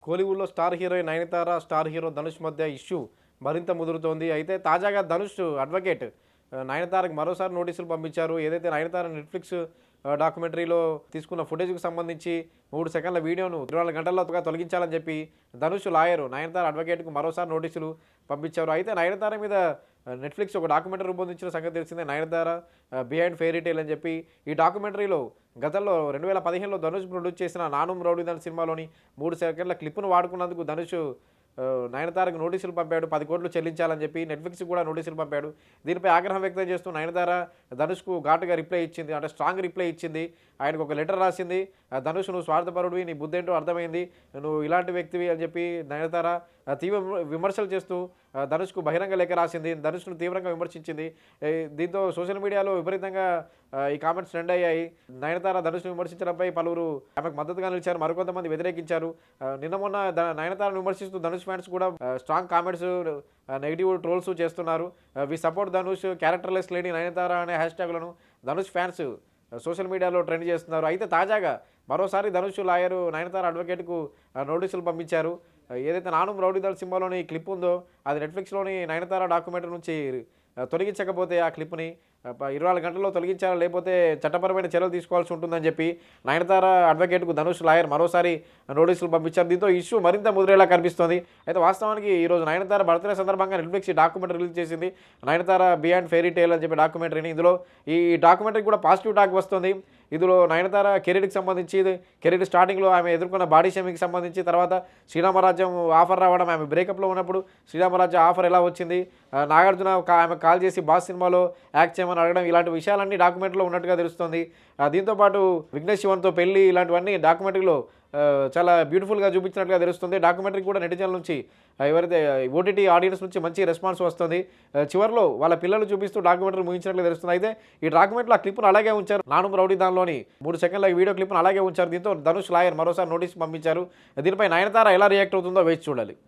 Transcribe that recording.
కోలీవుడ్లో star heroine Nayanthara, star hero Dhanush మధ్య issue మరింత ముదురుతోంది. అయితే తాజాగా ధనుష్ అడ్వకేట్ నయనతారకు మరోసారి నోటీసులు పంపించారు. ఏదైతే నయనతార నెట్‌ఫ్లిక్స్ డాక్యుమెంటరీలో తీసుకున్న ఫుటేజ్‌కి సంబంధించి 3 సెకన్ల వీడియోను 24 గంటల్లోగా తొలగించాలని చెప్పి ధనుష్ లాయరు నయనతార అడ్వకేట్‌కు మరోసారి నోటీసులు పంపించారు. అయితే నయనతార మీద నెట్‌ఫ్లిక్స్ ఒక డాక్యుమెంటరీ రూపొందించిన సంగతి తెలిసిందే. నయనతార బిహైండ్ ఫెయిరీ టేల్ అని చెప్పి ఈ డాక్యుమెంటరీలో గతంలో 2015లో ధనుష్ ప్రొడ్యూస్ చేసిన 'నానుమ్ రౌడీదాన్' సినిమాలోని 3 సెకన్ల క్లిప్‌ను వాడుకున్నందుకు ధనుష్ నయనతారకు నోటీసులు పంపాడు. 10 కోట్లు చెల్లించాలని చెప్పి నెట్‌ఫ్లిక్స్‌కి కూడా నోటీసులు పంపాడు. దీనిపై ఆగ్రహం వ్యక్తం చేస్తూ నయనతార ధనుష్‌కు ఘాటుగా రిప్లై ఇచ్చింది. అంటే స్ట్రాంగ్ రిప్లై ఇచ్చింది. ఆయనకు ఒక లెటర్ రాసింది. ధనుష్ నువ్వు స్వార్థపరుడివి, నీ బుద్ధేంటో అర్థమైంది, నువ్వు ఇలాంటి వ్యక్తివి అని చెప్పి నయనతార తీవ్ర విమర్శలు చేస్తూ ధనుష్‌కు బహిరంగ లేఖ రాసింది. ధనుష్‌ను తీవ్రంగా విమర్శించింది. దీంతో సోషల్ మీడియాలో విపరీతంగా ఈ కామెంట్స్ ట్రెండ్ అయ్యాయి. నయనతార ధనుష్‌ను విమర్శించడంపై పలువురు ఆమెకు మద్దతుగా నిలిచారు. మరికొంతమంది వ్యతిరేకించారు. నిన్న మొన్న నయనతారను విమర్శిస్తూ ధనుష్ ఫ్యాన్స్ కూడా స్ట్రాంగ్ కామెంట్స్, నెగిటివ్ ట్రోల్స్ చేస్తున్నారు. We support Dhanush, characterless lady Nayanthara అనే హ్యాష్‌ట్యాగ్‌లను ధనుష్ ఫ్యాన్స్ సోషల్ మీడియాలో ట్రెండ్ చేస్తున్నారు. అయితే తాజాగా మరోసారి ధనుష్ లాయరు నయనతార అడ్వకేట్‌కు నోటీసులు పంపించారు. ఏదైతే 'నానుమ్ రౌడీదాన్' సినిమాలోని క్లిప్ ఉందో అది నెట్‌ఫ్లిక్స్‌లోని నయనతార డాక్యుమెంటరీ నుంచి తొలగించకపోతే ఆ క్లిప్‌ని 24 గంటల్లో తొలగించాలా, లేకపోతే చట్టపరమైన చర్యలు తీసుకోవాల్సి ఉంటుందని చెప్పి నయనతార అడ్వకేట్‌కు ధనుష్ లాయర్ మరోసారి నోటీసులు పంపించారు. దీంతో ఇష్యూ మరింత ముదిరేలా కనిపిస్తోంది. అయితే వాస్తవానికి ఈరోజు నయనతార బర్త్‌డే సందర్భంగా నెట్‌ఫ్లిక్స్ ఈ డాక్యుమెంటరీ రిలీజ్ చేసింది. నయనతార బియాండ్ ఫెయిరీ టేల్ అని చెప్పి డాక్యుమెంటరీని. ఇందులో ఈ డాక్యుమెంటరీకి కూడా పాజిటివ్ టాక్ వస్తుంది. ఇందులో నయనతార కెరీర్‌కి సంబంధించి, కెరీర్ స్టార్టింగ్‌లో ఆమె ఎదుర్కొన్న బాడీ షేమింగ్‌కి సంబంధించి, తర్వాత శ్రీరామరాజ్యం ఆఫర్ రావడం, ఆమె బ్రేకప్‌లో ఉన్నప్పుడు శ్రీరామరాజ్యం ఆఫర్ ఎలా వచ్చింది, నాగార్జున ఆమెకు కాల్ చేసి బాస్ సినిమాలో యాక్ట్ చేయమని అడగడం, ఇలాంటి విషయాలన్నీ డాక్యుమెంటరీలో ఉన్నట్టుగా తెలుస్తుంది. దీంతోపాటు విఘ్నేష్ శివన్‌తో పెళ్లి, ఇలాంటివన్నీ డాక్యుమెంటరీలో చాలా బ్యూటిఫుల్‌గా చూపించినట్టుగా తెలుస్తుంది. డాక్యుమెంటరీ కూడా నెటిజన్ల నుంచి, ఎవరైతే ఓటీటీ ఆడియన్స్ నుంచి మంచి రెస్పాన్స్ వస్తుంది. చివరిలో వాళ్ళ పిల్లలు చూపిస్తూ డాక్యుమెంటరీ ముగించినట్లుగా తెలుస్తుంది. అయితే ఈ డాక్యుమెంటరీలో ఆ క్లిప్‌ను అలాగే ఉంచారు. 'నానుమ్ రౌడీదాన్'లోని 3 సెకన్ల వీడియో క్లిప్‌ను అలాగే ఉంచారు. దీంతో ధనుష్ లాయర్ మరోసారి నోటీస్ పంపించారు. దీనిపై నయనతార ఎలా రియాక్ట్ అవుతుందో వేచి చూడాలి.